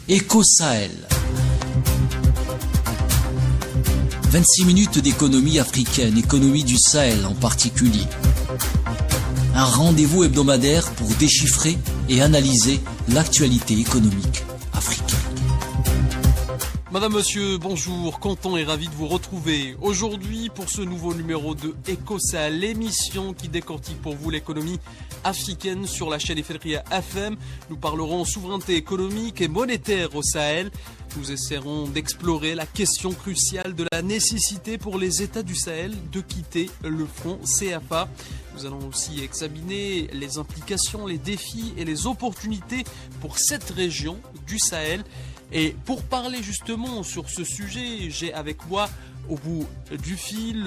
Éco-Sahel. 26 minutes d'économie africaine, économie du Sahel en particulier. Un rendez-vous hebdomadaire pour déchiffrer et analyser l'actualité économique africaine. Madame, monsieur, bonjour, content et ravi de vous retrouver aujourd'hui pour ce nouveau numéro de Éco-Sahel, l'émission qui décortique pour vous l'économie africaine sur la chaîne Ifriqiya FM. Nous parlerons souveraineté économique et monétaire au Sahel. Nous essaierons d'explorer la question cruciale de la nécessité pour les États du Sahel de quitter le franc CFA. Nous allons aussi examiner les implications, les défis et les opportunités pour cette région du Sahel. Et pour parler justement sur ce sujet, j'ai avec moi au bout du fil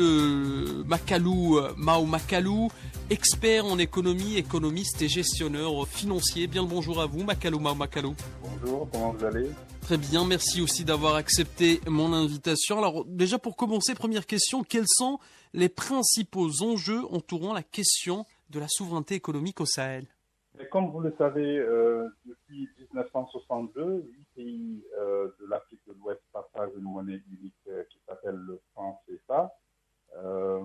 Mao Makalou, expert en économie, économiste et gestionnaire financier. Bien le bonjour à vous Mao Makalou. Bonjour, comment vous allez ? Très bien, merci aussi d'avoir accepté mon invitation. Alors déjà pour commencer, première question, quels sont les principaux enjeux entourant la question de la souveraineté économique au Sahel ? Et comme vous le savez, depuis 1962, 8 pays de l'Afrique de l'Ouest partagent une monnaie unique qui s'appelle le franc CFA.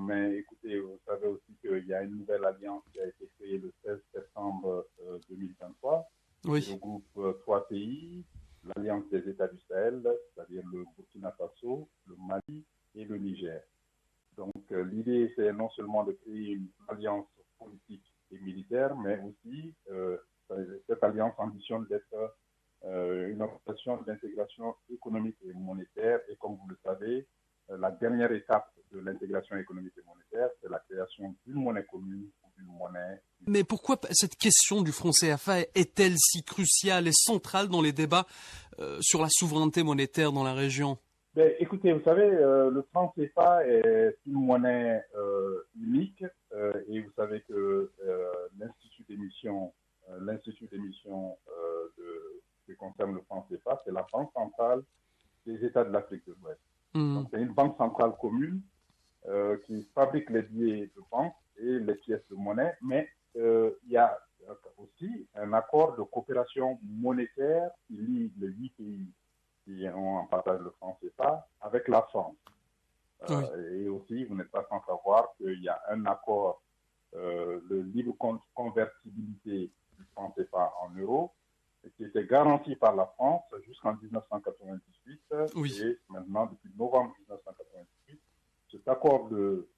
Mais écoutez, vous savez aussi qu'il y a une nouvelle alliance qui a été créée le 16 septembre 2023. Oui. Qui regroupe 3 pays, l'Alliance des États du Sahel, c'est-à-dire le Burkina Faso, le Mali et le Niger. Donc l'idée, c'est non seulement de créer une alliance politique et militaire, mais aussi cette alliance ambitionne d'être une organisation d'intégration économique et monétaire. Et comme vous le savez, la dernière étape de l'intégration économique et monétaire, c'est la création d'une monnaie commune ou d'une monnaie. Mais pourquoi cette question du franc CFA est-elle si cruciale et centrale dans les débats sur la souveraineté monétaire dans la région ? Écoutez, vous savez, le franc CFA est une monnaie unique et vous savez que l'Institut d'émission qui concerne le franc CFA, c'est la Banque centrale des États de l'Afrique de l'Ouest. Donc, c'est une banque centrale commune qui fabrique les billets de banque et les pièces de monnaie, mais il y a aussi un accord de coopération monétaire qui lie les 8 pays qui ont en partage le franc CFA avec la France. Oui. Et aussi, vous n'êtes pas sans savoir qu'il y a un accord de libre convertibilité du franc CFA en euros qui était garanti par la France jusqu'en 1998. Oui. Et maintenant, depuis novembre 1998, cet accord de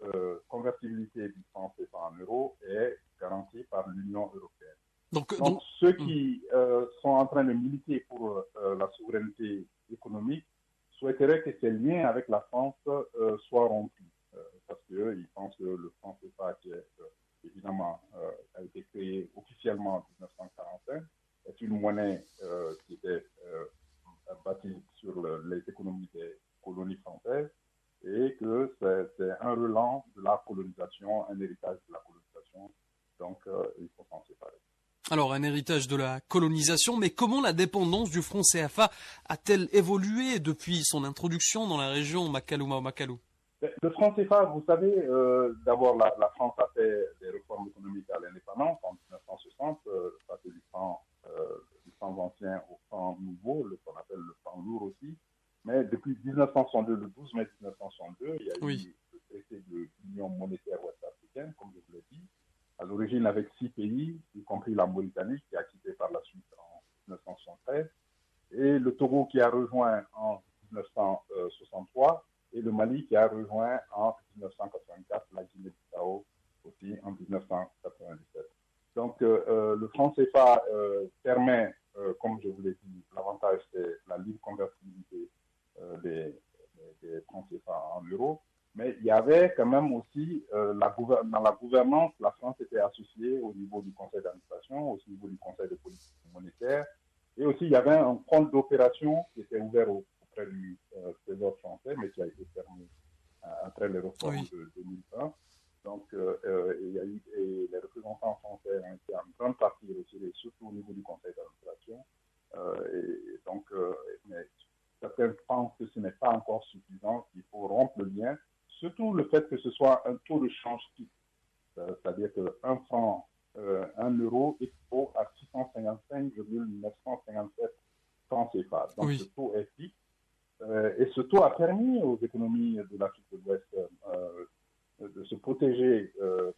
convertibilité du franc CFA en euros est garanti par l'Union européenne. Donc ceux qui sont en train de militer pour la souveraineté économique souhaiteraient que ces liens avec la France soient rompus parce qu'ils pensent que le franc CFA, qui est évidemment a été créé officiellement en 1945, est une monnaie qui était bâtie sur les économies des colonies françaises et que c'est un relent de la colonisation, un héritage de la colonisation. Donc il faut s'en séparer. Alors, un héritage de la colonisation, mais comment la dépendance du franc CFA a-t-elle évolué depuis son introduction dans la région Mao Makalou ? Le franc CFA, vous savez, d'abord la France a fait des réformes économiques à l'indépendance en 1960, passer du franc ancien au franc nouveau, qu'on appelle le franc lourd aussi. Mais depuis 1962, le 12 mai 1962, il y a eu le traité de l'Union monétaire ouest-africaine, comme je vous l'ai dit, à l'origine avec 6 pays, y compris la Mauritanie, qui a quitté par la suite en 1973, et le Togo qui a rejoint en 1963, et le Mali qui a rejoint en 1984, la Guinée-Bissau aussi en 1997. Donc le franc CFA permet, comme je vous l'ai dit, l'avantage c'est la libre convertibilité des francs CFA en euros. Mais il y avait quand même aussi, dans la gouvernance, la France était associée au niveau du conseil d'administration, au niveau du conseil de politique monétaire. Et aussi, il y avait un compte d'opération qui était ouvert auprès du Trésor français, mais qui a été fermé après les réformes de 2020. Donc, et les représentants français ont été en grande partie retirés, surtout au niveau du conseil d'administration. Mais certains pensent que ce n'est pas encore suffisant, qu'il faut rompre le lien. Surtout le fait que ce soit un taux de change fixe, c'est-à-dire qu'un franc, 1 euro équivaut à 655,957 franc CFA. Donc Oui. ce taux est fixe. Et ce taux a permis aux économies de l'Afrique de l'Ouest de se protéger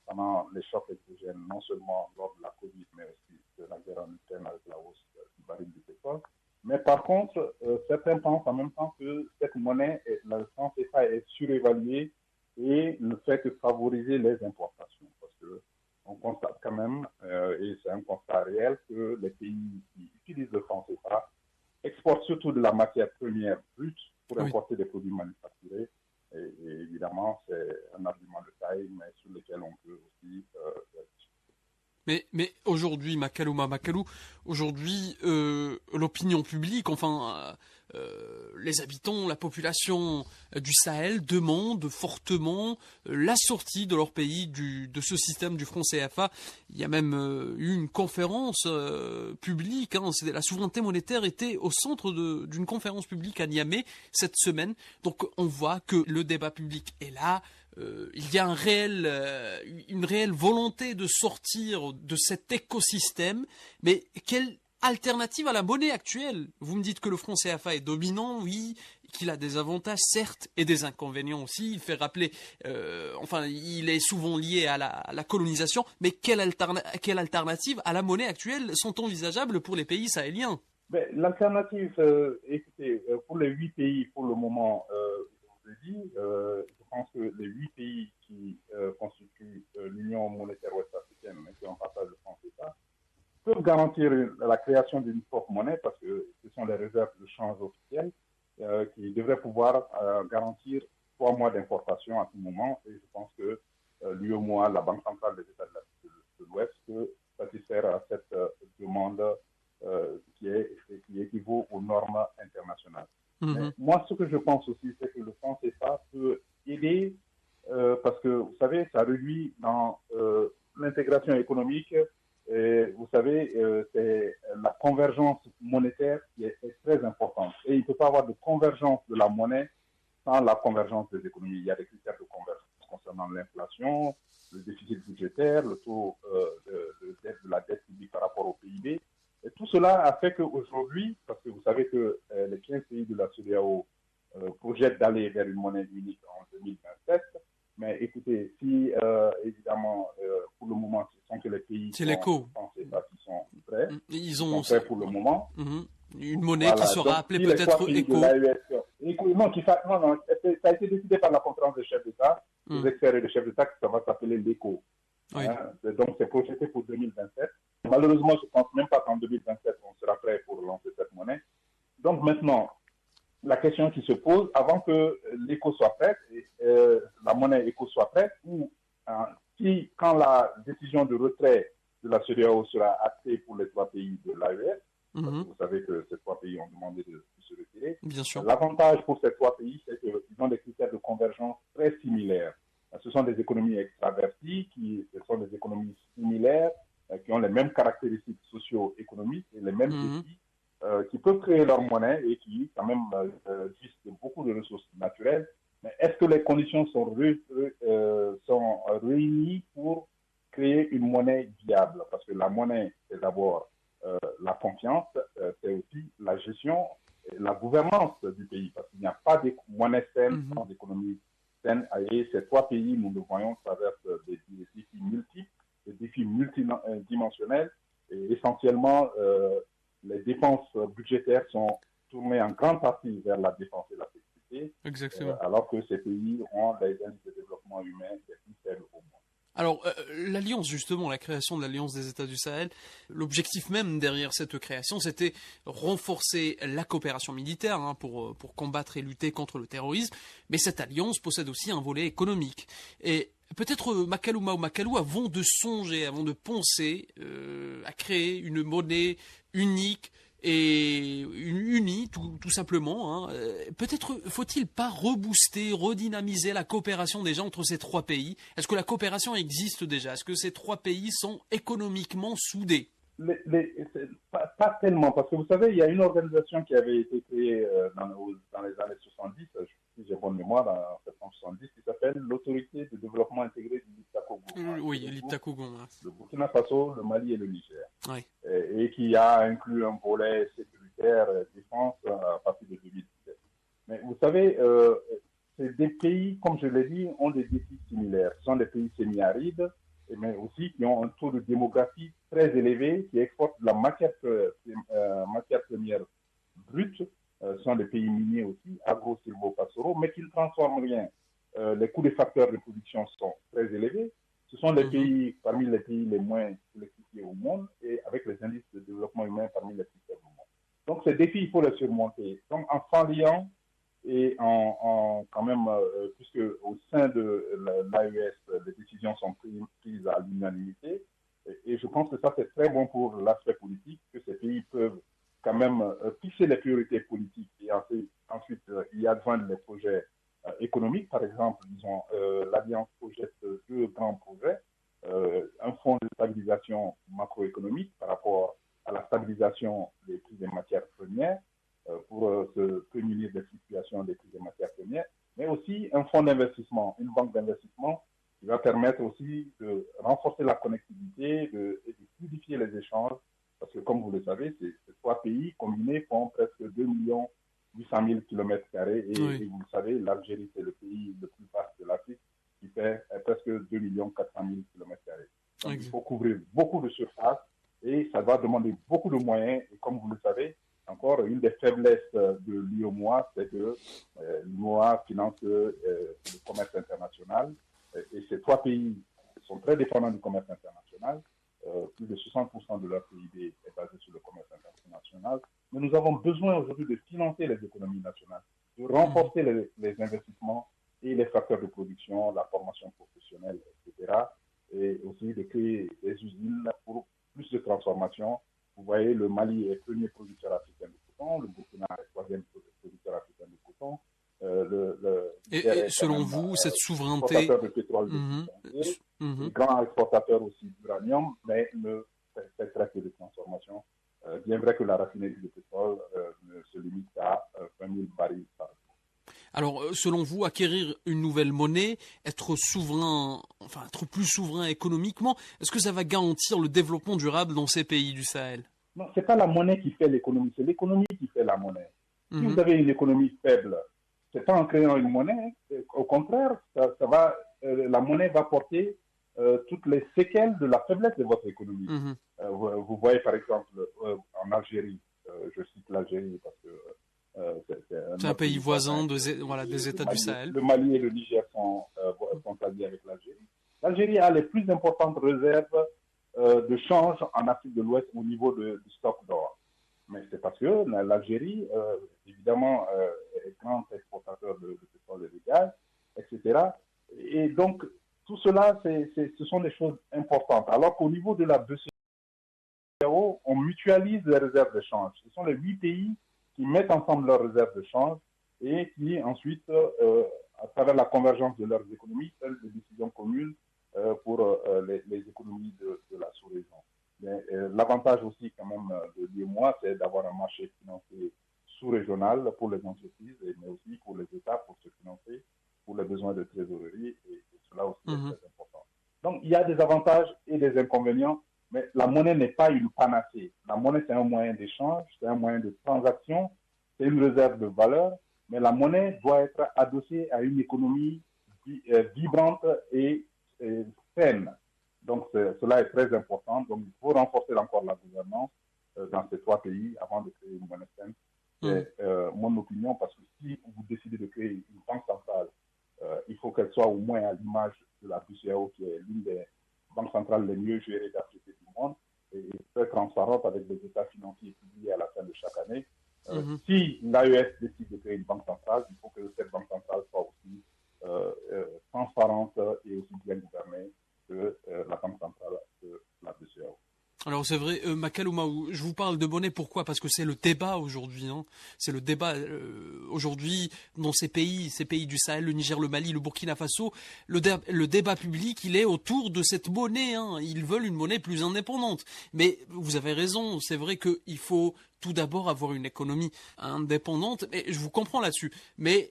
pendant les chocs exogènes, non seulement lors de la Covid, mais aussi de la guerre en Ukraine avec la hausse du baril du pétrole. Mais par contre, certains pensent en même temps que cette monnaie, le franc CFA, est surévaluée et ne fait que favoriser les importations. Parce que on constate quand même, et c'est un constat réel, que les pays qui utilisent le franc CFA exportent surtout de la matière première brute pour importer des produits manufacturés. Et évidemment, c'est un argument de taille, mais sur lequel on peut aussi Mais aujourd'hui, Makalou, aujourd'hui, l'opinion publique, les habitants, la population du Sahel demandent fortement la sortie de leur pays de ce système du franc CFA. Il y a même eu une conférence publique. La souveraineté monétaire était au centre d'une conférence publique à Niamey cette semaine. Donc on voit que le débat public est là. Il y a une réelle volonté de sortir de cet écosystème, mais quelle alternative à la monnaie actuelle? Vous me dites que le franc CFA est dominant, oui, qu'il a des avantages certes et des inconvénients aussi. Il fait rappeler, il est souvent lié à la colonisation, mais quelle alternative à la monnaie actuelle sont envisageables pour les pays sahéliens? L'alternative, écoutez, pour les 8 pays, pour le moment, je vous l'ai dit, je pense que les 8 pays qui constituent l'Union monétaire ouest-africaine, mais qui en partagent le franc CFA, peuvent garantir la création d'une propre monnaie parce que ce sont les réserves de change officielles qui devraient pouvoir garantir 3 mois d'importation à tout moment. Et je pense que l'UEMOA, la Banque centrale des États de l'Ouest, peut satisfaire à cette demande qui équivaut aux normes internationales. Mais moi, ce que je pense aussi, c'est que le franc CFA peut aider parce que, vous savez, ça réduit dans l'intégration économique. Et vous savez, c'est la convergence monétaire qui est très importante. Et il ne peut pas y avoir de convergence de la monnaie sans la convergence des économies. Il y a des critères de convergence concernant l'inflation, le déficit budgétaire, le taux de la dette publique par rapport au PIB. Et tout cela a fait qu'aujourd'hui, parce que vous savez que les 15 pays de la CEDEAO projettent d'aller vers une monnaie unique en 2027, mais écoutez, si évidemment, pour le moment, ce sont que les pays qui sont prêts, ils sont prêts pour le moment. Une monnaie qui sera appelée peut-être ECO. Non, ça a été décidé par la conférence des chefs d'État, des experts et des chefs d'État, que ça va s'appeler l'ECO. Oui. Donc, c'est projeté pour 2027. Malheureusement, je ne pense même pas qu'en 2027, on sera prêt pour lancer cette monnaie. Donc, maintenant, la question qui se pose, avant que l'ECO soit prête, la monnaie ECO soit prête, ou quand la décision de retrait de la CEDEAO sera actée pour les 3 pays de l'AES, vous savez que ces 3 pays ont demandé de se retirer. Bien sûr. L'avantage pour ces 3 pays, c'est qu'ils ont des critères de convergence très similaires. Ce sont des économies extraverties, ce sont des économies similaires, qui ont les mêmes caractéristiques socio-économiques et les mêmes défis, qui peuvent créer leur monnaie et qui, quand même, disent de beaucoup de ressources naturelles. Mais est-ce que les conditions sont réunies pour créer une monnaie viable? Parce que la monnaie, c'est d'abord la confiance, c'est aussi la gestion et la gouvernance du pays. Parce qu'il n'y a pas de monnaie saine sans économie saine. Et ces 3 pays, nous le voyons, traversent des défis multiples, des défis multidimensionnels. Et essentiellement, les dépenses budgétaires sont tournées en grande partie vers la défense et la sécurité. Exactement. Alors que ces pays ont des indices de développement humain les plus faibles au monde. Alors, l'alliance, justement, la création de l'Alliance des États du Sahel, l'objectif même derrière cette création, c'était renforcer la coopération militaire pour combattre et lutter contre le terrorisme. Mais cette alliance possède aussi un volet économique. Et peut-être Makalou, avant de penser à créer une monnaie unique, et unie tout simplement. Peut-être faut-il pas rebooster, redynamiser la coopération déjà entre ces 3 pays? Est-ce que la coopération existe déjà? Est-ce que ces 3 pays sont économiquement soudés? Pas tellement, parce que vous savez, il y a une organisation qui avait été créée dans les années 70, si j'ai bonne mémoire, en 1970, qui s'appelle l'Autorité de développement intégré du Liptako-Gourma. Oui, Liptako-Gourma. Le Burkina Faso, le Mali et le Niger. Oui. Et qui a inclus un volet sécuritaire, défense savez, des pays, comme je l'ai dit, ont des défis similaires. Ce sont des pays semi-arides, mais aussi qui ont un taux de démographie très élevé, qui exportent de la matière première brute. Ce sont des pays miniers aussi, agro-silvopastoraux, mais qui ne transforment rien. Les coûts des facteurs de production sont très élevés. Ce sont les pays, parmi les pays les moins électrifiés au monde, et avec les indices de développement humain parmi les plus faibles au monde. Donc ces défis, il faut les surmonter. Donc en s'alliant et quand même, puisque au sein de l'AES, les décisions sont prises à l'unanimité, et je pense que ça c'est très bon pour l'aspect politique, que ces pays peuvent quand même fixer les priorités politiques et ensuite y adjoindre les projets économiques. Par exemple, disons, l'Alliance projette deux grands projets, un fonds de stabilisation macroéconomique par rapport à la stabilisation des prix des matières premières, pour se prémunir des fluctuations des prix des matières premières, mais aussi un fonds d'investissement, une banque d'investissement qui va permettre aussi de renforcer la connectivité et de fluidifier les échanges, parce que comme vous le savez, ces trois pays combinés font presque 2 800 000 km², et vous le savez, l'Algérie, c'est le pays le plus vaste de l'Afrique, qui fait presque 2 400 000 km². Donc, il faut couvrir beaucoup de surface, et ça va demander beaucoup de moyens, et comme vous le savez, encore, une des faiblesses de l'UEMOA, c'est que l'UEMOA finance le commerce international, et ces trois pays sont très dépendants du commerce international. Plus de 60% de leur PIB est basé sur le commerce international. Mais nous avons besoin aujourd'hui de financer les économies nationales, de renforcer les investissements et les facteurs de production, la formation professionnelle, etc. Et aussi de créer des usines pour plus de transformation. Vous voyez, le Mali est premier producteur africain de coton, le Burkina est troisième producteur africain de coton. Et selon vous, cette souveraineté... Exportateur de pétrole, grand exportateur aussi d'uranium, mais ne fait très peu de transformation. Bien vrai que la raffinerie de pétrole ne se limite à 20 000 barils par jour. Alors, selon vous, acquérir une nouvelle monnaie, être souverain, enfin être plus souverain économiquement, est-ce que ça va garantir le développement durable dans ces pays du Sahel? Non, c'est pas la monnaie qui fait l'économie, c'est l'économie qui fait la monnaie. Si vous avez une économie faible, c'est pas en créant une monnaie. Au contraire, la monnaie va porter toutes les séquelles de la faiblesse de votre économie. Vous voyez par exemple en Algérie, je cite l'Algérie parce que c'est un pays voisin des États du Sahel. Le Mali et le Niger sont alliés avec l'Algérie. L'Algérie a les plus importantes réserves de change en Afrique de l'Ouest au niveau du stock d'or. Mais c'est parce que l'Algérie, évidemment, est grand exportateur de pétrole et de gaz, etc. Et donc, tout cela, ce sont des choses importantes. Alors qu'au niveau de la BCEAO, on mutualise les réserves de change. Ce sont les 8 pays qui mettent ensemble leurs réserves de change et qui ensuite, à travers la convergence de leurs économies, prennent des décisions communes pour les économies de la sous-région. L'avantage aussi quand même de l'UEMOA, c'est d'avoir un marché financier sous-régional pour les entreprises, mais aussi pour les États pour se financer pour les besoins de trésorerie, et cela aussi est très important. Donc il y a des avantages et des inconvénients, mais la monnaie n'est pas une panacée. La monnaie, c'est un moyen d'échange, c'est un moyen de transaction, c'est une réserve de valeur, mais la monnaie doit être adossée à une économie vibrante et saine. Donc, cela est très important. Donc, il faut renforcer encore la gouvernance dans ces trois pays avant de créer une monnaie saine. C'est mon opinion, parce que si vous décidez de créer une banque centrale, il faut qu'elle soit au moins à l'image de la BCEAO, qui est l'une des banques centrales les mieux gérées d'Afrique et du monde, et très transparente avec des états financiers publiés à la fin de chaque année. Si l'AES décide de créer une banque centrale, il faut que cette banque centrale soit aussi transparente et aussi bien gouvernée que la banque centrale de la BCEAO. Alors c'est vrai, Makalu Maou, je vous parle de monnaie, pourquoi? Parce que c'est le débat aujourd'hui. C'est le débat aujourd'hui dans ces pays du Sahel, le Niger, le Mali, le Burkina Faso. Le débat public, il est autour de cette monnaie. Ils veulent une monnaie plus indépendante. Mais vous avez raison, c'est vrai qu'il faut tout d'abord avoir une économie indépendante. Et je vous comprends là-dessus. Mais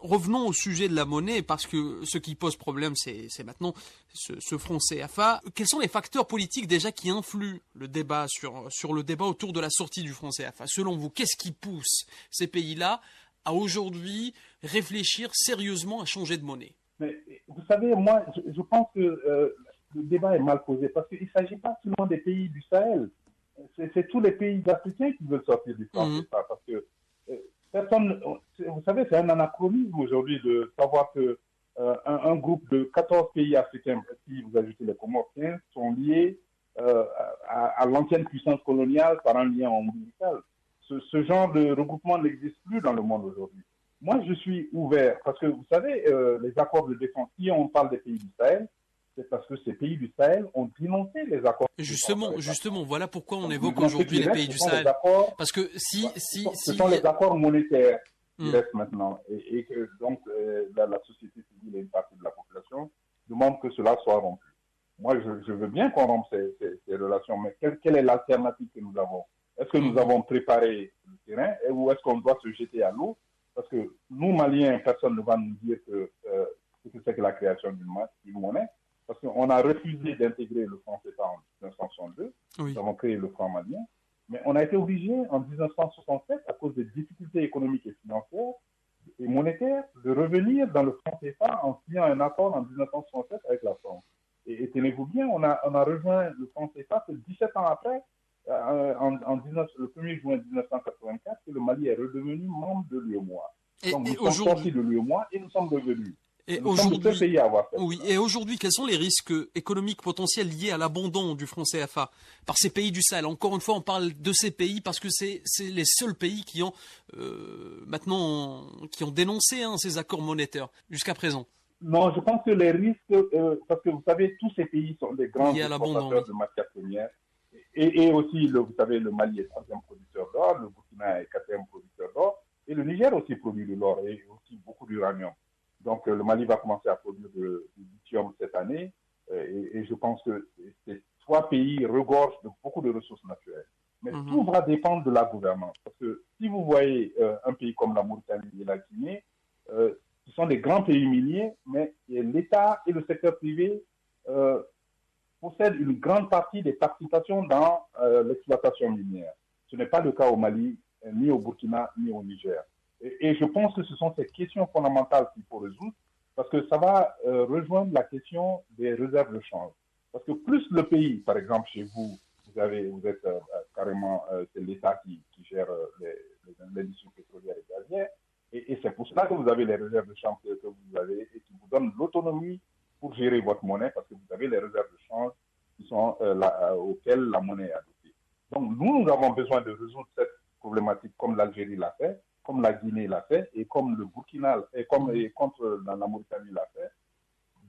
revenons au sujet de la monnaie, parce que ce qui pose problème, c'est maintenant ce franc CFA. Quels sont les facteurs politiques déjà qui influent le débat sur le débat autour de la sortie du franc CFA? Selon vous, qu'est-ce qui pousse ces pays-là à aujourd'hui réfléchir sérieusement à changer de monnaie? Mais vous savez, moi, je pense que le débat est mal posé parce qu'il ne s'agit pas seulement des pays du Sahel. C'est tous les pays africains qui veulent sortir du franc CFA parce que personne, vous savez, c'est un anachronisme aujourd'hui de savoir que un groupe de 14 pays africains, si vous ajoutez les Comores, sont liés à l'ancienne puissance coloniale par un lien ombilical. Ce genre de regroupement n'existe plus dans le monde aujourd'hui. Moi, je suis ouvert parce que, vous savez, les accords de défense, si on parle des pays du Sahel, c'est parce que ces pays du Sahel ont dénoncé les accords. Justement, voilà pourquoi on évoque aujourd'hui les pays du Sahel. Parce que ce sont les accords monétaires qui restent maintenant. Et que donc, la société civile et une partie de la population demandent que cela soit rompu. Moi, je veux bien qu'on rompe ces relations, mais quelle est l'alternative que nous avons? Est-ce que nous avons préparé le terrain ou est-ce qu'on doit se jeter à l'eau? Parce que nous, Maliens, personne ne va nous dire ce que c'est que la création d'une monnaie. Parce qu'on a refusé d'intégrer le franc CFA en 1962. Oui. Nous avons créé le franc malien. Mais on a été obligé en 1967, à cause des difficultés économiques et financières et monétaires, de revenir dans le franc CFA en signant un accord en 1967 avec la France. Et tenez-vous bien, on a rejoint le franc CFA que 17 ans après, le 1er juin 1984, que le Mali est redevenu membre de l'UEMOA. Donc nous sommes sortis de l'UEMOA et nous sommes revenus. Et aujourd'hui, quels sont les risques économiques potentiels liés à l'abandon du franc CFA par ces pays du Sahel? Encore une fois, on parle de ces pays parce que c'est les seuls pays qui ont dénoncé ces accords monétaires jusqu'à présent. Non, je pense que les risques, parce que vous savez, tous ces pays sont des grands exportateurs de matières premières. Et aussi, vous savez, le Mali est 3e producteur d'or, le Burkina est 4e producteur d'or, et le Niger aussi produit de l'or et aussi beaucoup d'uranium. Donc, le Mali va commencer à produire du lithium cette année, et je pense que ces 3 pays regorgent de beaucoup de ressources naturelles. Mais tout va dépendre de la gouvernance. Parce que si vous voyez un pays comme la Mauritanie et la Guinée, ce sont des grands pays miniers, mais l'État et le secteur privé possèdent une grande partie des participations dans l'exploitation minière. Ce n'est pas le cas au Mali, ni au Burkina, ni au Niger. Et je pense que ce sont ces questions fondamentales qu'il faut résoudre, parce que ça va rejoindre la question des réserves de change. Parce que plus le pays, par exemple chez vous, vous êtes carrément, c'est l'État qui gère l'industrie pétrolière et gazière, et c'est pour cela que vous avez les réserves de change que vous avez et qui vous donnent l'autonomie pour gérer votre monnaie, parce que vous avez les réserves de change qui sont auxquelles la monnaie est adoptée. Donc nous avons besoin de résoudre cette problématique comme l'Algérie l'a fait, comme la Guinée l'a fait, et comme le Burkina, et contre la Mauritanie l'a fait,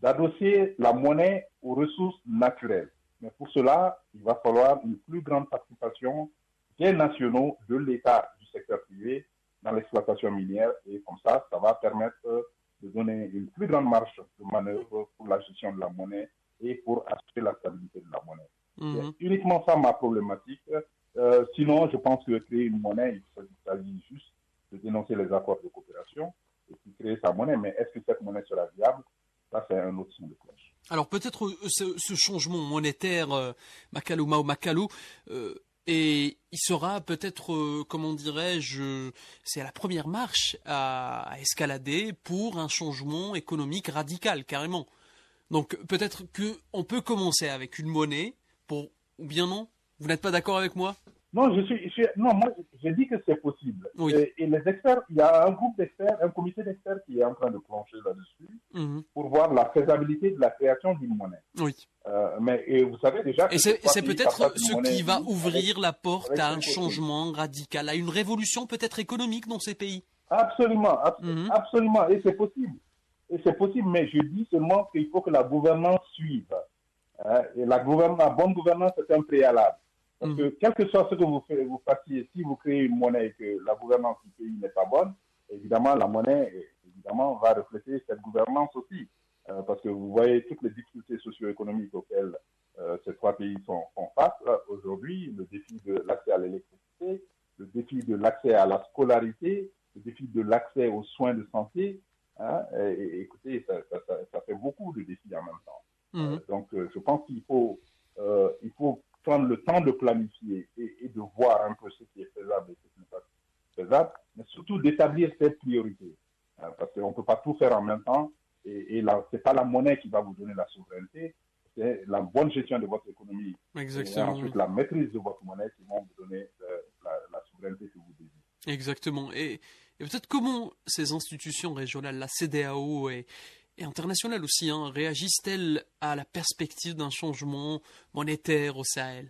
d'adosser la monnaie aux ressources naturelles. Mais pour cela, il va falloir une plus grande participation des nationaux, de l'État, du secteur privé, dans l'exploitation minière, et comme ça va permettre de donner une plus grande marge de manœuvre pour la gestion de la monnaie et pour assurer la stabilité de la monnaie. C'est uniquement ça ma problématique. Sinon, je pense que créer une monnaie, il s'agit juste de dénoncer les accords de coopération et puis créer sa monnaie. Mais est-ce que cette monnaie sera viable? Ça, c'est un autre son de cloche. Alors peut-être ce changement monétaire, Makalou ou Makalou, et il sera peut-être, comment dirais-je, c'est la première marche à escalader pour un changement économique radical, carrément. Donc peut-être qu'on peut commencer avec une monnaie, ou bien non? Vous n'êtes pas d'accord avec moi? Non, moi, je dis que c'est possible. Oui. Et les experts, il y a un groupe d'experts, un comité d'experts qui est en train de plancher là-dessus pour voir la faisabilité de la création d'une monnaie. Oui. Mais vous savez déjà... Et c'est peut-être ce qui va ouvrir la porte à un changement radical, à une révolution peut-être économique dans ces pays. Absolument, absolument. Et c'est possible. Mais je dis seulement qu'il faut que la gouvernance suive. Et la bonne gouvernance, c'est un préalable. Parce que quel que soit ce que vous fassiez, si vous créez une monnaie et que la gouvernance du pays n'est pas bonne, évidemment, la monnaie va refléter cette gouvernance aussi. Parce que vous voyez toutes les difficultés socio-économiques auxquelles ces 3 pays font face. Aujourd'hui, le défi de l'accès à l'électricité, le défi de l'accès à la scolarité, le défi de l'accès aux soins de santé. Écoutez, ça fait beaucoup de défis en même temps. Donc, je pense qu'il faut prendre le temps de planifier et de voir un peu ce qui est faisable et ce qui n'est pas faisable, mais surtout d'établir ses priorités. Parce qu'on ne peut pas tout faire en même temps. Et là, ce n'est pas la monnaie qui va vous donner la souveraineté, c'est la bonne gestion de votre économie. Exactement. Et ensuite, la maîtrise de votre monnaie qui vont vous donner la souveraineté que vous désirez. Exactement. Et peut-être comment ces institutions régionales, la CEDEAO et internationales aussi, réagissent-elles à la perspective d'un changement monétaire au Sahel?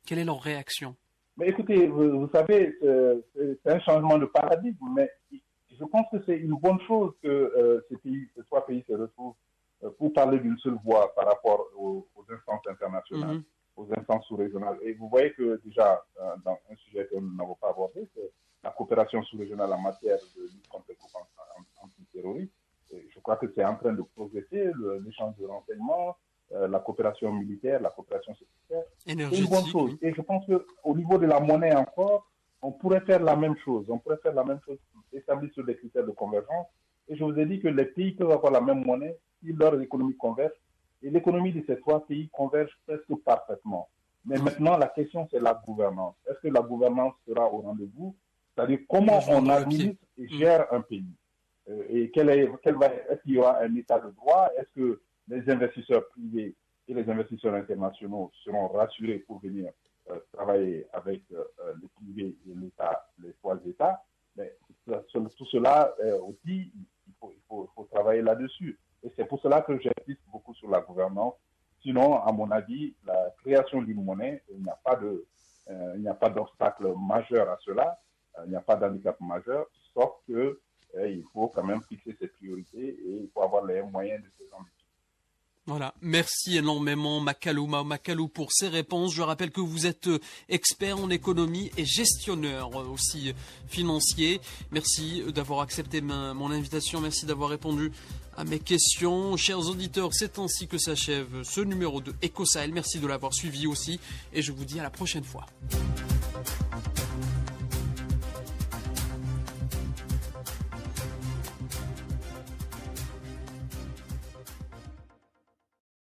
Quelle est leur réaction? Mais écoutez, vous savez, c'est un changement de paradigme, mais je pense que c'est une bonne chose que ces trois pays se retrouvent pour parler d'une seule voix par rapport aux instances internationales, aux instances sous-régionales. Et vous voyez que déjà, dans un sujet que nous n'avons pas abordé, c'est la coopération sous-régionale en matière de lutte contre les groupes antiterroristes. Je crois que c'est en train de progresser, l'échange de renseignements, la coopération militaire, la coopération sécuritaire. C'est une bonne chose. Et je pense qu'au niveau de la monnaie encore, on pourrait faire la même chose. On pourrait faire la même chose établie sur des critères de convergence. Et je vous ai dit que les pays peuvent avoir la même monnaie si leur économie converge. Et l'économie de ces trois pays converge presque parfaitement. Mais maintenant, la question, c'est la gouvernance. Est-ce que la gouvernance sera au rendez-vous? C'est-à-dire comment on administre et gère un pays. Et est-ce qu'il y aura un état de droit? Est-ce que les investisseurs privés et les investisseurs internationaux seront rassurés pour venir travailler avec les privés et l'État, les trois États? Mais tout cela aussi, il faut travailler là-dessus. Et c'est pour cela que j'insiste beaucoup sur la gouvernance. Sinon, à mon avis, la création d'une monnaie, il n'y a pas d'obstacle majeur à cela, il n'y a pas d'handicap majeur, sauf que il faut quand même fixer ses priorités et il faut avoir les moyens de ses ambitions. Voilà, merci énormément Makalou pour ces réponses. Je rappelle que vous êtes expert en économie et gestionnaire aussi financier. Merci d'avoir accepté mon invitation, merci d'avoir répondu à mes questions. Chers auditeurs, c'est ainsi que s'achève ce numéro de Éco Sahel. Merci de l'avoir suivi aussi et je vous dis à la prochaine fois.